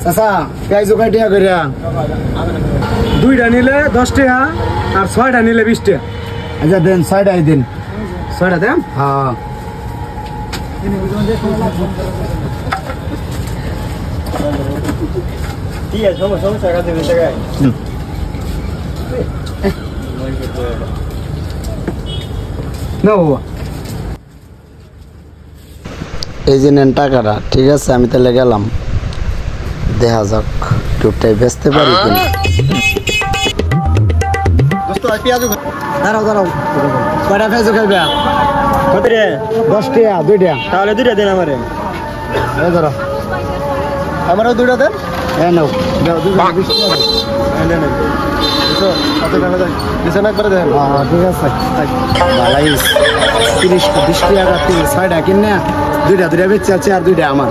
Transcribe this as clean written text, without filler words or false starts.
আচ্ছা পেঁয়াজ কয় টাকা করে? দুইটা নিলে 10 টাকা আর 6টা নিলে 20 টাকা। আচ্ছা দেন 6টাই দিন। 6টা দেন। হ্যাঁ ঠিক আছে, সমস্যা কাছে বেশি টাকা। না বাবা, এই যে নেন টাকাটা। ঠিক আছে আমি তাহলে গেলাম, দেখা যাক টুকটাই বেচতে পারি কিনা। দাঁড়াও দাঁড়াও, কয়টা পেঁয়াজ খাইবে? কত রে? 10 টাকা, 2টা। তাহলে 2টা দেন আমারে। এই ধরো, আমারও 2টা দেন। এই নাও, দাও 2টা 20 টাকা। নেন নেন, বুঝছো কত টাকা দেন? দিছেন একবারে দেন। হ্যাঁ ঠিক আছে, ভালাই 30 20 টাকা 6টা কিনে 2টা বেচে আছে আর 2টা আমার।